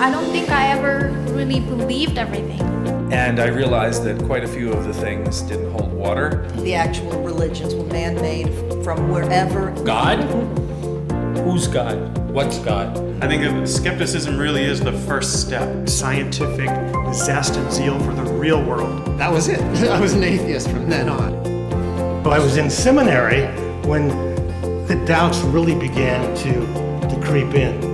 I don't think I ever really believed everything. And I realized that quite a few of the things didn't hold water. The actual religions were man-made from wherever. God? Who's God? What's God? I think skepticism really is the first step. Scientific, zest and zeal for the real world. That was it. I was an atheist from then on. I was in seminary when the doubts really began to creep in.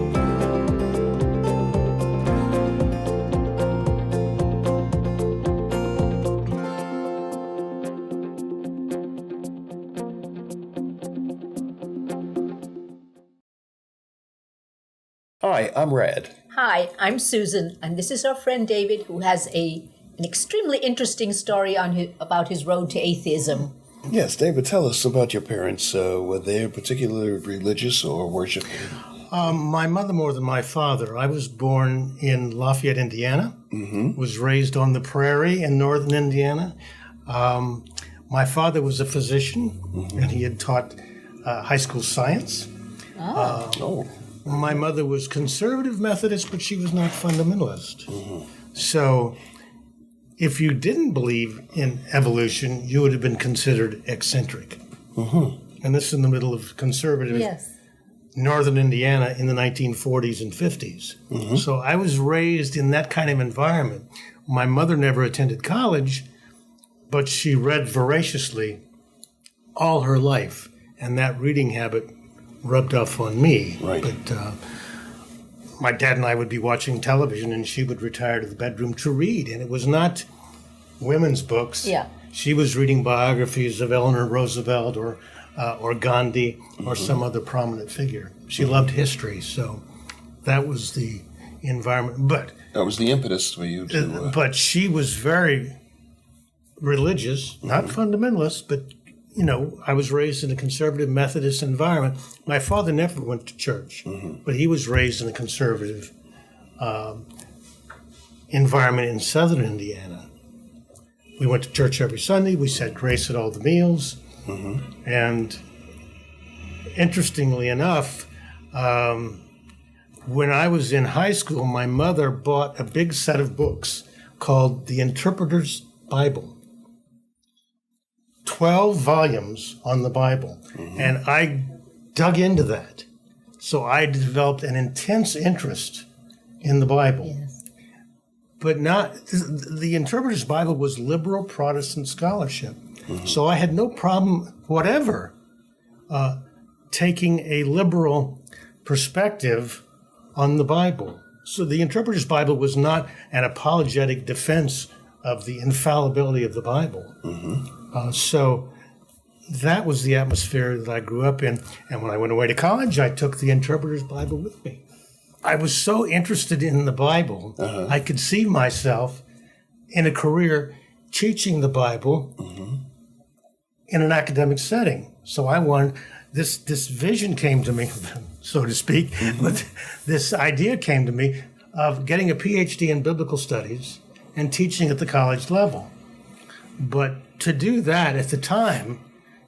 Hi, I'm Red. Hi, I'm Susan, and this is our friend David, who has an extremely interesting story about his road to atheism. Yes, David, tell us about your parents. Were they particularly religious or worshiping? My mother more than my father. I was born in Lafayette, Indiana, was raised on the prairie in northern Indiana. My father was a physician, and he had taught high school science. My mother was conservative Methodist, but she was not fundamentalist. So if you didn't believe in evolution, you would have been considered eccentric. And this is in the middle of conservative northern Indiana in the 1940s and 50s. So I was raised in that kind of environment. My mother never attended college, but she read voraciously all her life, and that reading habit rubbed off on me. Right. But my dad and I would be watching television, and she would retire to the bedroom to read, and it was not women's books. She was reading biographies of Eleanor Roosevelt or Gandhi or some other prominent figure. She loved history, so that was the environment. But that was the impetus for you to... But she was very religious, not fundamentalist, but you know, I was raised in a conservative Methodist environment. My father never went to church, but he was raised in a conservative environment in southern Indiana. We went to church every Sunday. We said grace at all the meals. And interestingly enough, when I was in high school, my mother bought a big set of books called The Interpreter's Bible. 12 volumes on the Bible. And I dug into that. So I developed an intense interest in the Bible. But not, the Interpreter's Bible was liberal Protestant scholarship. So I had no problem whatever taking a liberal perspective on the Bible. So the Interpreter's Bible was not an apologetic defense of the infallibility of the Bible. So that was the atmosphere that I grew up in. And when I went away to college, I took the Interpreter's Bible with me. I was so interested in the Bible, I could see myself in a career teaching the Bible in an academic setting. So I wanted, this vision came to me, so to speak, but this idea came to me of getting a PhD in biblical studies and teaching at the college level. But to do that at the time,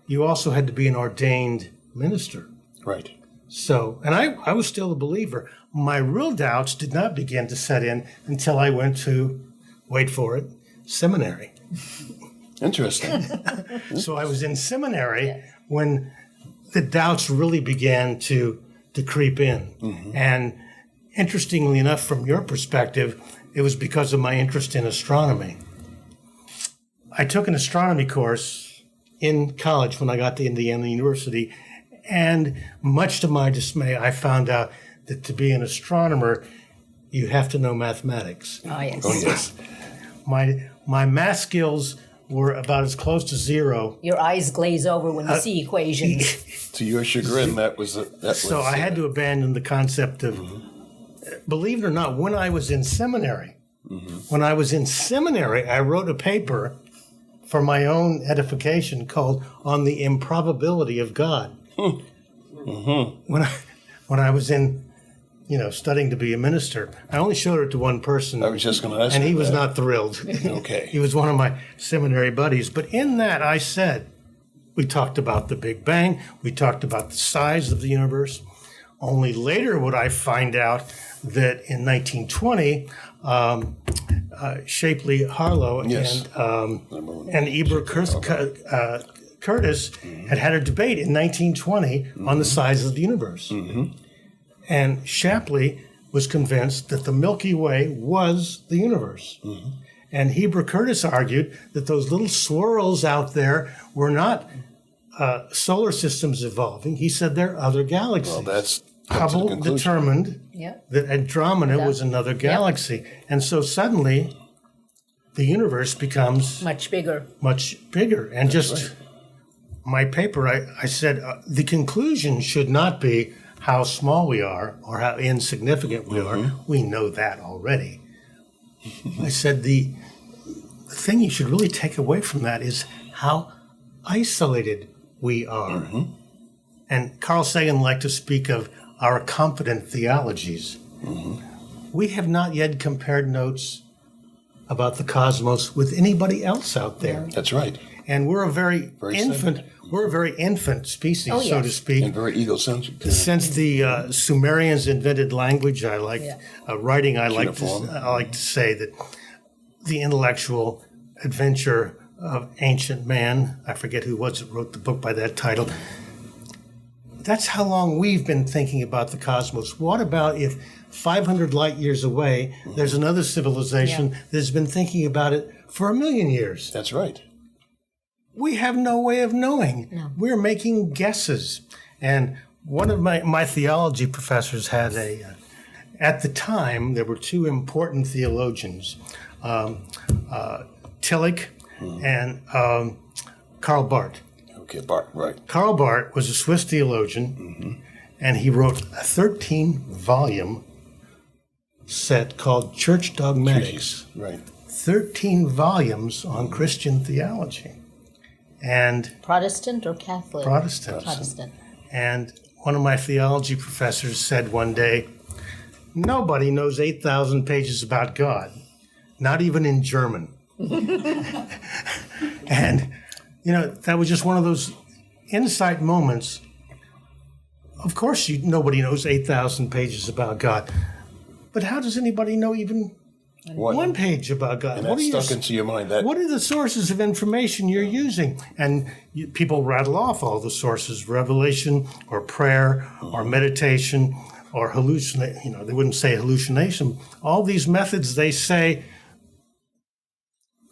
you also had to be an ordained minister. Right. So, and I was still a believer. My real doubts did not begin to set in until I went to, wait for it, seminary. Interesting. So I was in seminary when the doubts really began to creep in. And interestingly enough, from your perspective, it was because of my interest in astronomy. I took an astronomy course in college when I got to Indiana University, and much to my dismay, I found out that to be an astronomer, you have to know mathematics. Oh, yes. Oh, yes. My math skills were about as close to zero. Your eyes glaze over when you see equations. To your chagrin, So I had to abandon the concept of, believe it or not, when I was in seminary, I wrote a paper for my own edification called On the Improbability of God. When I was in, studying to be a minister, I only showed it to one person. I was just going to ask and he you was that. not thrilled. Okay. He was one of my seminary buddies. But in that, I said, we talked about the Big Bang. We talked about the size of the universe. Only later would I find out that in 1920, Shapley Harlow Yes. and Eber Curtis had a debate in 1920 on the size of the universe. And Shapley was convinced that the Milky Way was the universe. And Heber Curtis argued that those little swirls out there were not solar systems evolving. He said they're other galaxies. Well, that's Hubble determined that Andromeda was another galaxy. And so suddenly the universe becomes Much bigger. And just my paper, I said the conclusion should not be how small we are or how insignificant we are. We know that already. I said the thing you should really take away from that is how isolated we are. And Carl Sagan liked to speak of our confident theologies. We have not yet compared notes about the cosmos with anybody else out there. That's right. And we're a very infant species, so to speak. And very egocentric. Too. Since the Sumerians invented language, writing, I like to say that the intellectual adventure of ancient man, I forget who was it wrote the book by that title, that's how long we've been thinking about the cosmos. What about if 500 light years away, there's another civilization that's been thinking about it for 1 million years? That's right. We have no way of knowing. No. We're making guesses. And one of my theology professors had at the time, there were two important theologians, Tillich and Karl Bart. Okay, Bart, right. Karl Bart was a Swiss theologian, and he wrote a 13-volume set called Church Dogmatics. Right. 13 volumes on Christian theology. And Protestant or Catholic? Protestant. And one of my theology professors said one day, nobody knows 8,000 pages about God, not even in German. And, that was just one of those insight moments. Of course, nobody knows 8,000 pages about God. But how does anybody know even one page about God? And that's stuck into your mind. What are the sources of information you're using? And people rattle off all the sources: revelation, or prayer, or meditation, or hallucination. They wouldn't say hallucination. All these methods, they say,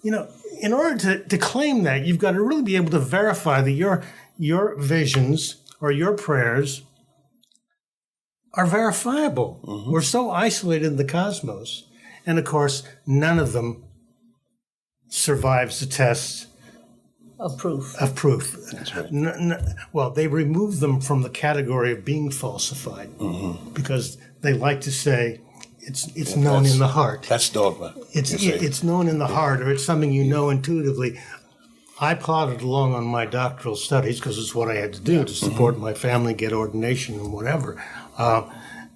in order to claim that, you've got to really be able to verify that your visions or your prayers are verifiable. We're so isolated in the cosmos. And of course, none of them survives the test of proof. That's right. Well, they remove them from the category of being falsified because they like to say it's known in the heart. That's dogma. It's known in the heart, or it's something you know intuitively. I plodded along on my doctoral studies because it's what I had to do to support my family, get ordination, and whatever.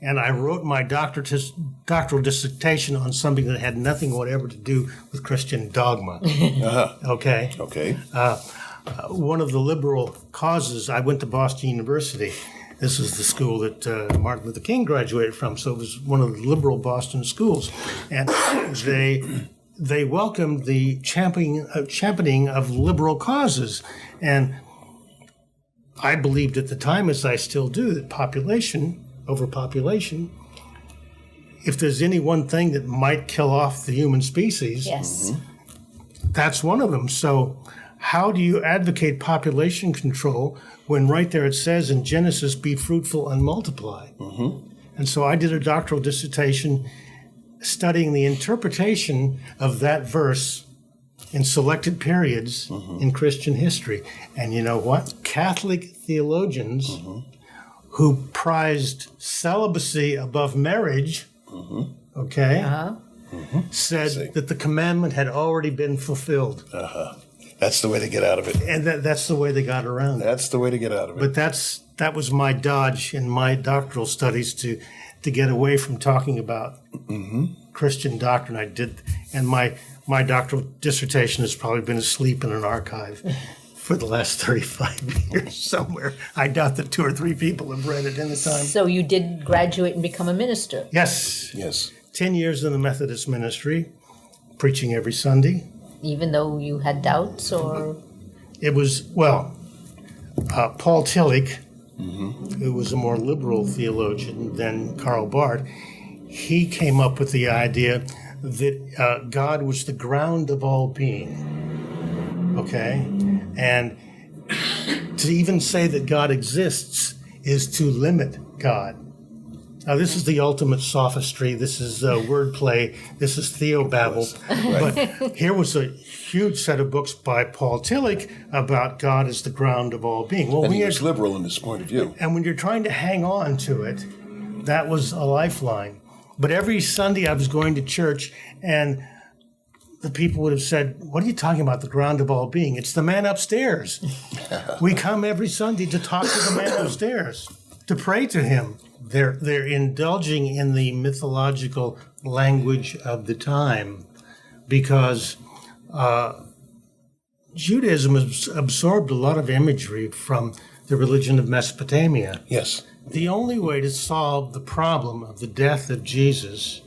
And I wrote my doctoral dissertation on something that had nothing whatever to do with Christian dogma. Okay? Okay. One of the liberal causes, I went to Boston University. This is the school that Martin Luther King graduated from, so it was one of the liberal Boston schools. And they welcomed the championing of liberal causes. And I believed at the time, as I still do, that overpopulation, if there's any one thing that might kill off the human species, that's one of them. So how do you advocate population control when right there it says in Genesis, be fruitful and multiply? And so I did a doctoral dissertation studying the interpretation of that verse in selected periods in Christian history. And you know what? Catholic theologians who prized celibacy above marriage, said that the commandment had already been fulfilled. That's the way to get out of it. And that's the way they got around it. That's the way to get out of it. But that was my dodge in my doctoral studies to get away from talking about Christian doctrine. I did, and my doctoral dissertation has probably been asleep in an archive for the last 35 years somewhere. I doubt that 2 or 3 people have read it in the time. So you did graduate and become a minister. Yes. Yes. 10 years in the Methodist ministry, preaching every Sunday. Even though you had doubts, or It was, well, Paul Tillich, who was a more liberal theologian than Karl Bart, he came up with the idea that God was the ground of all being, okay? And to even say that God exists is to limit God. Now, this is the ultimate sophistry. This is wordplay. This is theobabble. But here was a huge set of books by Paul Tillich about God as the ground of all being. Well, And he was liberal in his point of view. and when you're trying to hang on to it, that was a lifeline. But every Sunday I was going to church, and the people would have said, "What are you talking about, the ground of all being? It's the man upstairs." We come every Sunday to talk to the man upstairs, to pray to him. They're indulging in the mythological language of the time because Judaism has absorbed a lot of imagery from the religion of Mesopotamia. Yes. The only way to solve the problem of the death of Jesus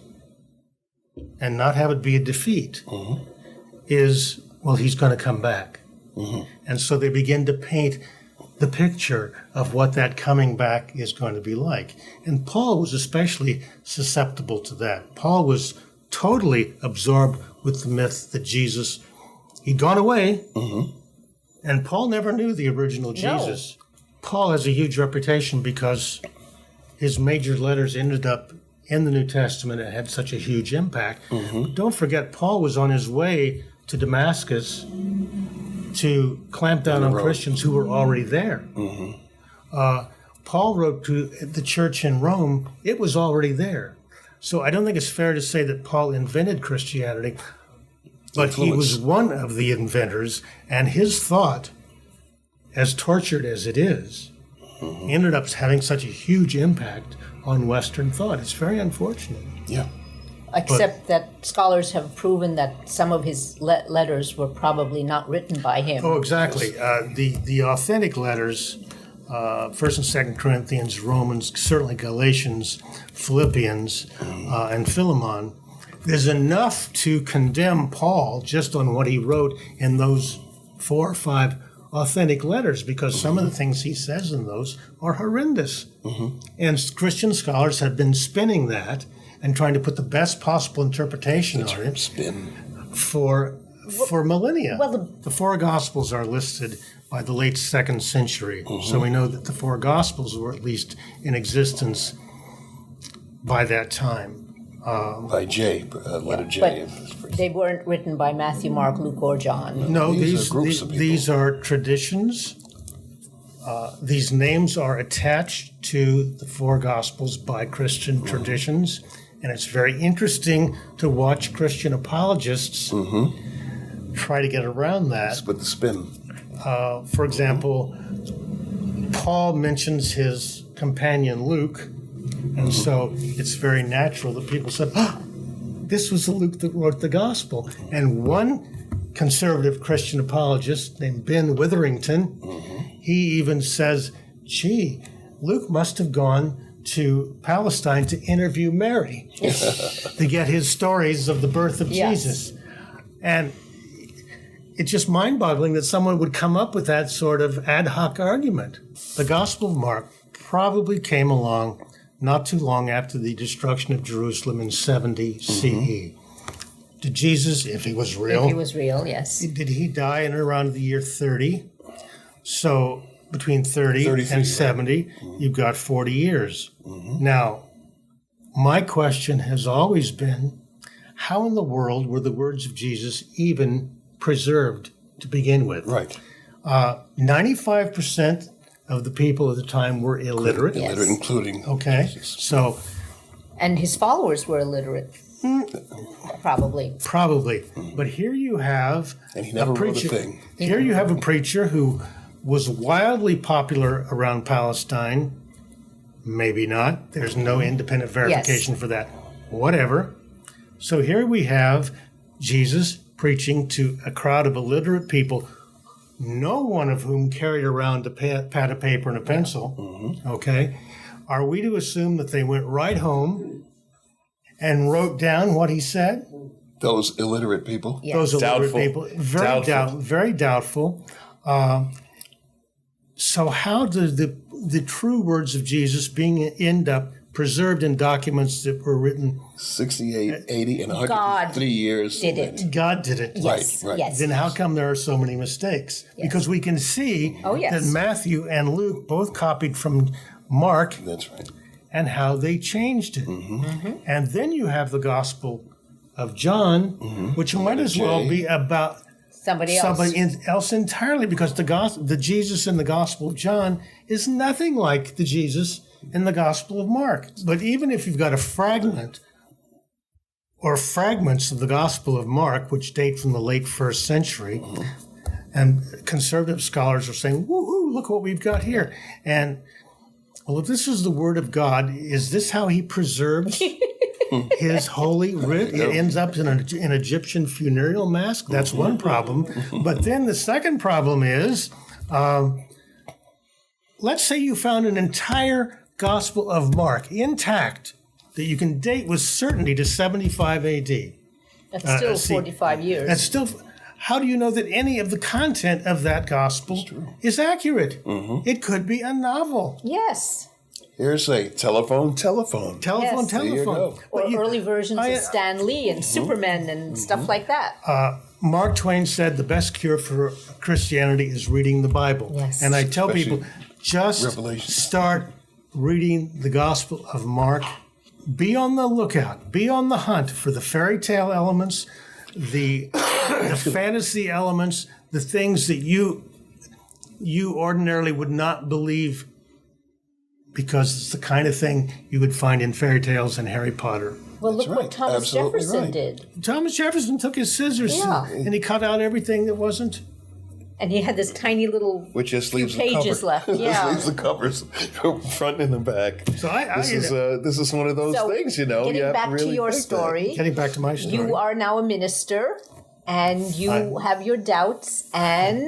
and not have it be a defeat is, well, he's going to come back. And so they begin to paint the picture of what that coming back is going to be like. And Paul was especially susceptible to that. Paul was totally absorbed with the myth that Jesus, he'd gone away, and Paul never knew the original Jesus. Paul has a huge reputation because his major letters ended up in the New Testament and had such a huge impact. Don't forget, Paul was on his way to Damascus to clamp down on Christians who were already there. Paul wrote to the church in Rome, it was already there. So I don't think it's fair to say that Paul invented Christianity, but he was one of the inventors, and his thought, as tortured as it is, ended up having such a huge impact on Western thought. It's very unfortunate. Yeah. except that scholars have proven that some of his letters were probably not written by him. Oh, exactly. The authentic letters, 1st and 2nd Corinthians, Romans, certainly Galatians, Philippians, and Philemon, there's enough to condemn Paul just on what he wrote in those 4 or 5 authentic letters, because some of the things he says in those are horrendous. And Christian scholars have been spinning that and trying to put the best possible interpretation on it for millennia. Well, the 4 Gospels are listed by the late 2nd century, so we know that the 4 Gospels were at least in existence by that time. By J, letter J. But they weren't written by Matthew, Mark, Luke, or John. No, These are groups of people. these are traditions. These names are attached to the 4 Gospels by Christian traditions, and it's very interesting to watch Christian apologists try to get around that. With the spin. For example, Paul mentions his companion Luke, and so it's very natural that people said, this was the Luke that wrote the Gospel. And one conservative Christian apologist named Ben Witherington, he even says, gee, Luke must have gone to Palestine to interview Mary to get his stories of the birth of Jesus. And it's just mind-boggling that someone would come up with that sort of ad hoc argument. The Gospel of Mark probably came along not too long after the destruction of Jerusalem in 70 CE. Did Jesus, if he was real... If he was real, yes. Did he die in around the year 30? So between 30 and 70, you've got 40 years. Now, my question has always been, how in the world were the words of Jesus even preserved to begin with? Right. 95% of the people at the time were illiterate. Illiterate, including... Okay, so... And his followers were illiterate. Probably. But here you have And he never a wrote a preacher. thing. Here you have a preacher who was wildly popular around Palestine. Maybe not. There's no independent verification for that. Whatever. So here we have Jesus preaching to a crowd of illiterate people no one of whom carried around a pad of paper and a pencil, okay, are we to assume that they went right home and wrote down what he said? Those illiterate people. Yes. Those illiterate Doubtful. people. Doubtful. Very doubtful. So how do the true words of Jesus end up preserved in documents that were written? 68, 80, and God 103 years. did it. God did it. Yes, Right. yes. Then how come there are so many mistakes? Because we can see Oh, yes. that Matthew and Luke both copied from Mark That's right. and how they changed it. And then you have the Gospel of John, which might as well be about Somebody else. somebody else entirely, because the Jesus in the Gospel of John is nothing like the Jesus in the Gospel of Mark. But even if you've got a fragment or fragments of the Gospel of Mark, which date from the late first century, and conservative scholars are saying, woohoo, look what we've got here. And, well, if this is the Word of God, is this how he preserves his holy writ? It ends up in an Egyptian funereal mask? That's one problem. But then the second problem is, let's say you found an entire Gospel of Mark intact that you can date with certainty to 75 AD. That's still see, 45 years. That's still. How do you know that any of the content of that gospel is accurate? It could be a novel. Yes. Here's a telephone. Telephone, There you go. telephone. Or But early versions of Stan Lee and Superman and stuff like that. Mark Twain said the best cure for Christianity is reading the Bible. Yes. And I tell Especially people, just Revelation. start reading the Gospel of Mark. Be on the lookout. Be on the hunt for the fairy tale elements, the fantasy elements, the things that you ordinarily would not believe, because it's the kind of thing you would find in fairy tales and Harry Potter. Well, look right. what Thomas Absolutely Jefferson right. did. Thomas Jefferson took his scissors Yeah. and he cut out everything that wasn't. And he had this tiny little Which just leaves the pages cover. left. Just Yeah. leaves the covers front and the back. So This is one of those So, things, you know. getting you have back to really to your think story, Getting back to my story. you are now a minister and you have your doubts and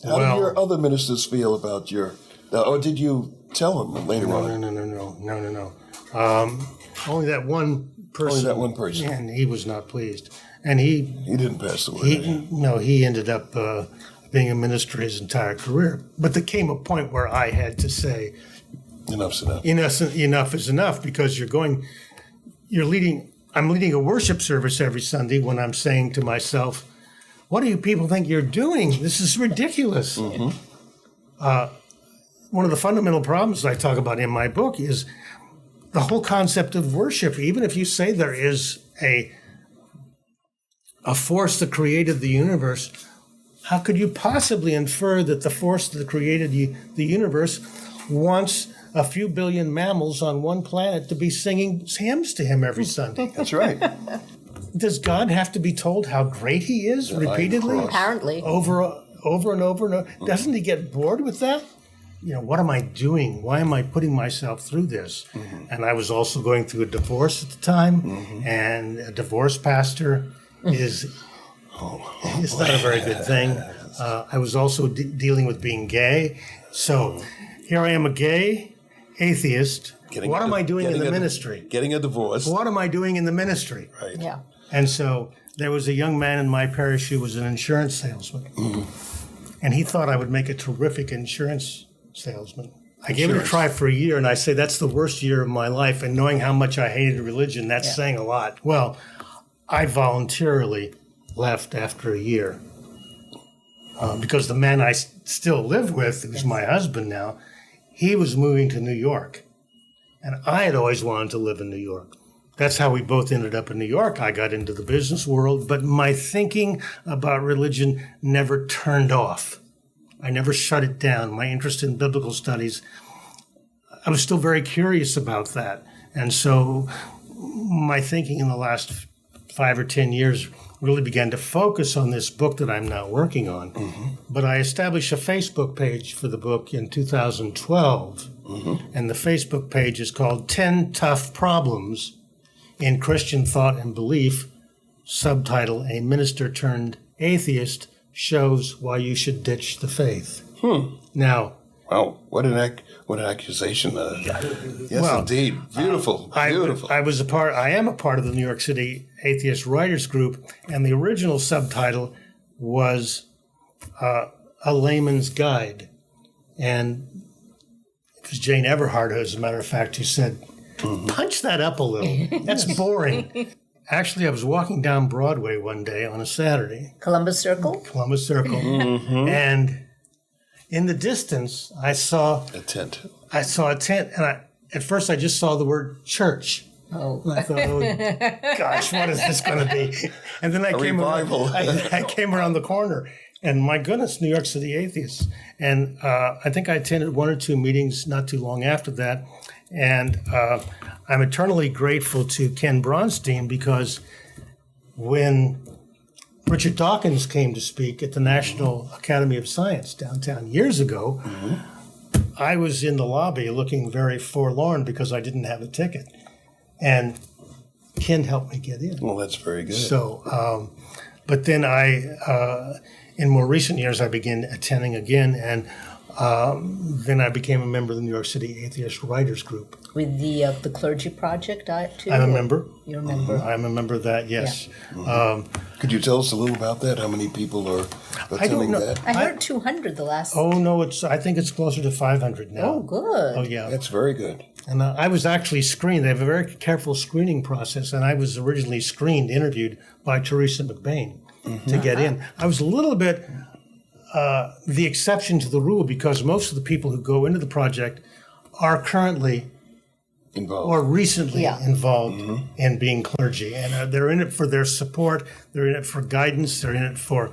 That. How did your other ministers feel about your? Or did you tell them later on? No. Only that one person. Only that one person. And he was not pleased. And he He didn't pass away. he ended up being a minister his entire career. But there came a point where I had to say, Enough's enough. enough is enough, because I'm leading a worship service every Sunday when I'm saying to myself, what do you people think you're doing? This is ridiculous. One of the fundamental problems I talk about in my book is the whole concept of worship. Even if you say there is a force that created the universe, how could you possibly infer that the force that created the universe wants a few billion mammals on one planet to be singing hymns to him every Sunday? That's right. Does God have to be told how great he is repeatedly? apparently Over and over and over. Doesn't he get bored with that? What am I doing? Why am I putting myself through this? And I was also going through a divorce at the time, and a divorce pastor is not a very good thing. I was also dealing with being gay. So here I am, a gay atheist. What am I doing in the ministry? Getting a divorce. What am I doing in the ministry? Right. yeah. And so there was a young man in my parish who was an insurance salesman. And he thought I would make a terrific insurance salesman. I gave it a try for a year, and I say that's the worst year of my life. And knowing how much I hated religion, that's saying a lot. Well, I voluntarily left after a year because the man I still live with, who's my husband now, he was moving to New York. And I had always wanted to live in New York. That's how we both ended up in New York. I got into the business world, but my thinking about religion never turned off. I never shut it down. My interest in biblical studies, I was still very curious about that. And so my thinking in the last 5 or 10 years really began to focus on this book that I'm now working on. But I established a Facebook page for the book in 2012. And the Facebook page is called 10 Tough Problems in Christian Thought and Belief, subtitle, A Minister Turned Atheist shows why you should ditch the faith. Now, Wow, what an accusation! Yes, Well, indeed, beautiful, beautiful. I am a part of the New York City Atheist Writers Group, and the original subtitle was A Layman's Guide. And it was Jane Everhart, as a matter of fact, who said, punch that up a little. That's boring. Actually, I was walking down Broadway one day on a Saturday. Columbus Circle? Columbus Circle. And in the distance, I saw A tent. And at first I just saw the word church. Oh. And I thought, oh, gosh, what is this going to be? And then I came around the corner, and my goodness, New York City Atheists. And I think I attended one or two meetings not too long after that. And I'm eternally grateful to Ken Bronstein, because when Richard Dawkins came to speak at the National Academy of Science downtown years ago, I was in the lobby looking very forlorn because I didn't have a ticket. And Ken helped me get in. Well, that's very good. So, but then in more recent years, I began attending again, and then I became a member of the New York City Atheist Writers Group. With the Clergy Project, too? I'm a member. You're a member? I'm a member of that, yes. Could you tell us a little about that? How many people are attending know. that? I heard 200 the last... Oh, no, I think it's closer to 500 now. Oh, good. Oh, yeah. That's very good. And I was actually screened. They have a very careful screening process, and I was originally interviewed by Teresa McBain to get in. I was a little bit the exception to the rule, because most of the people who go into the project are currently Involved. or recently involved in being clergy. And they're in it for their support, they're in it for guidance, they're in it for,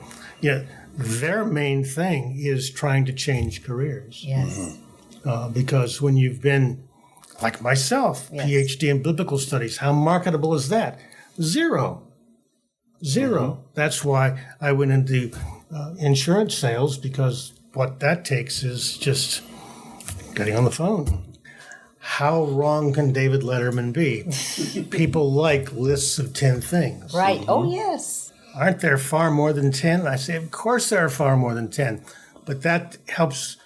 their main thing is trying to change careers. Yes. Because when you've been, like myself, PhD in biblical studies, how marketable is that? Zero. That's why I went into insurance sales, because what that takes is just getting on the phone. How wrong can David Letterman be? People like lists of 10 things. Right. Oh, yes. Aren't there far more than 10? And I say, of course there are far more than 10. But that helps,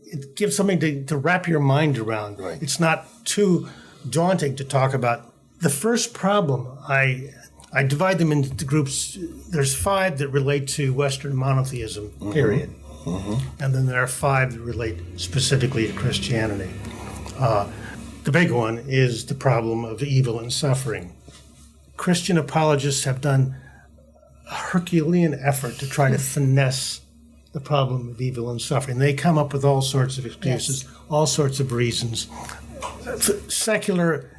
it gives something to wrap your mind around. Right. It's not too daunting to talk about. The first problem, I divide them into groups. There's 5 that relate to Western monotheism, period. And then there are 5 that relate specifically to Christianity. The big one is the problem of evil and suffering. Christian apologists have done a Herculean effort to try to finesse the problem of evil and suffering. They come up with all sorts of excuses, all sorts of reasons. Secular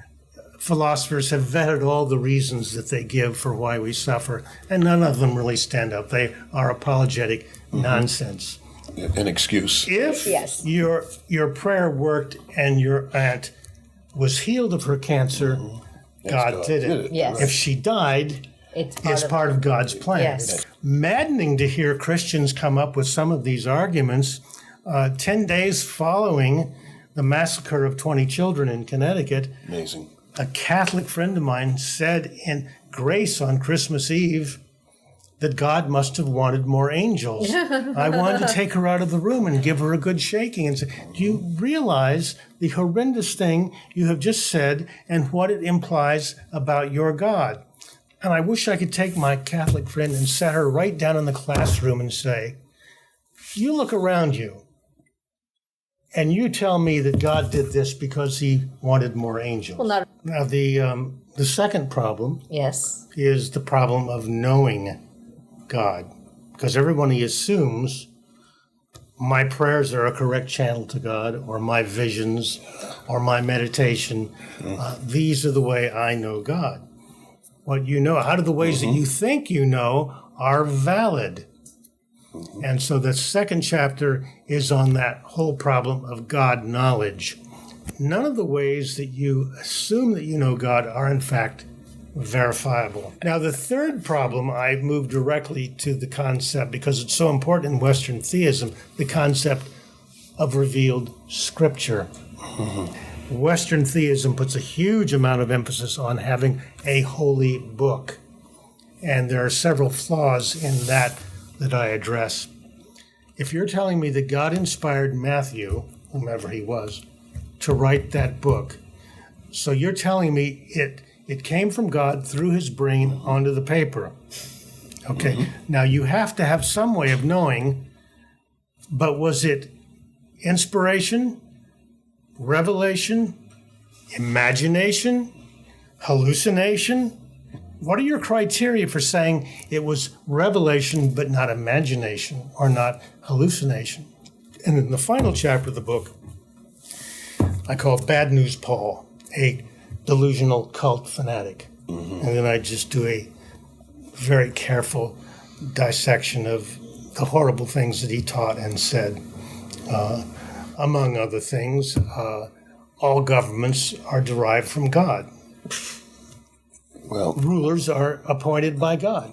philosophers have vetted all the reasons that they give for why we suffer, and none of them really stand up. They are apologetic nonsense. An excuse. If your prayer worked and your aunt was healed of her cancer, God did it. Yes. If she died, it's part of God's plan. Yes. It's maddening to hear Christians come up with some of these arguments 10 days following the massacre of 20 children in Connecticut. Amazing. A Catholic friend of mine said in Grace on Christmas Eve that God must have wanted more angels. I wanted to take her out of the room and give her a good shaking and say, do you realize the horrendous thing you have just said and what it implies about your God? And I wish I could take my Catholic friend and set her right down in the classroom and say, you look around you and you tell me that God did this because he wanted more angels. Well, not... Now, the second problem is the problem of knowing God, because everybody assumes my prayers are a correct channel to God, or my visions, or my meditation. These are the way I know God. What you know, how do the ways that you think you know are valid? And so the second chapter is on that whole problem of God knowledge. None of the ways that you assume that you know God are in fact verifiable. Now, the third problem, I move directly to the concept, because it's so important in Western theism, the concept of revealed scripture. Western theism puts a huge amount of emphasis on having a holy book. And there are several flaws in that that I address. If you're telling me that God inspired Matthew, whomever he was, to write that book, so you're telling me it came from God through his brain onto the paper. Okay, now you have to have some way of knowing, but was it inspiration, revelation, imagination, hallucination? What are your criteria for saying it was revelation but not imagination or not hallucination? And in the final chapter of the book, I call Bad News Paul, a delusional cult fanatic. And then I just do a very careful dissection of the horrible things that he taught and said. Among other things, all governments are derived from God. Well, Rulers are appointed by God.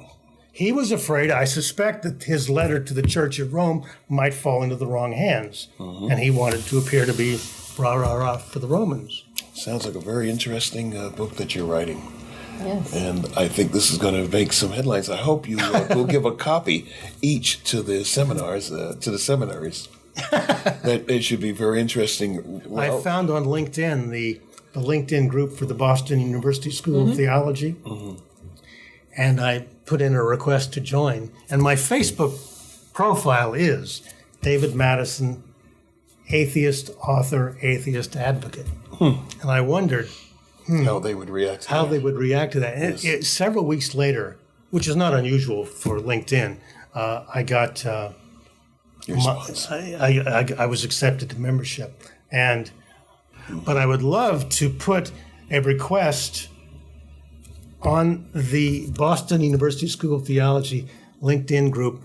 He was afraid, I suspect, that his letter to the church at Rome might fall into the wrong hands. And he wanted to appear to be rah, rah, rah for the Romans. sounds like a very interesting book that you're writing. Yes. And I think this is going to make some headlines. I hope you will give a copy each to the seminars, to the seminaries. That it should be very interesting. I found on LinkedIn the LinkedIn group for the Boston University School of Theology, and I put in a request to join. And my Facebook profile is David Madison, atheist author, atheist advocate. And I wondered how they would react to how that. they would react to that. And Yes. several weeks later, which is not unusual for LinkedIn, I got Your response. I was accepted to membership, but I would love to put a request on the Boston University School of Theology LinkedIn group,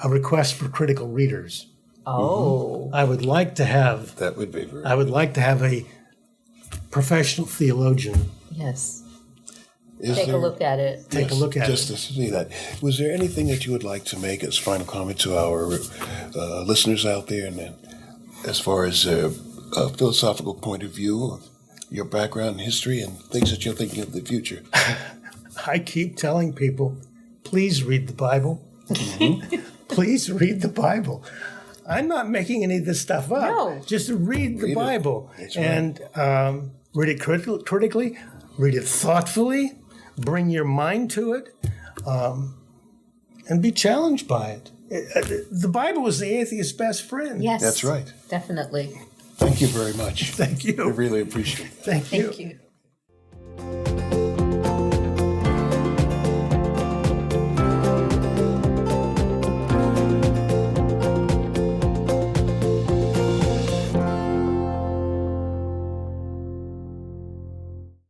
a request for critical readers. Oh. I would like to have That would be very. I would like to have a professional theologian Yes. Is Take a there- look at it. take a look at just it. to see that. Was there anything that you would like to make as final comment to our listeners out there, and then as far as a philosophical point of view of your background and history and things that you're thinking of the future? I keep telling people, please read the Bible. Please read the Bible. I'm not making any of this stuff up. No. Just read the Read it. Bible. That's right. And read it critically, read it thoughtfully, bring your mind to it, and be challenged by it. The Bible is the atheist's best friend. Yes. That's right. Definitely. Thank you very much. Thank I you. really appreciate it. Thank you. Thank you.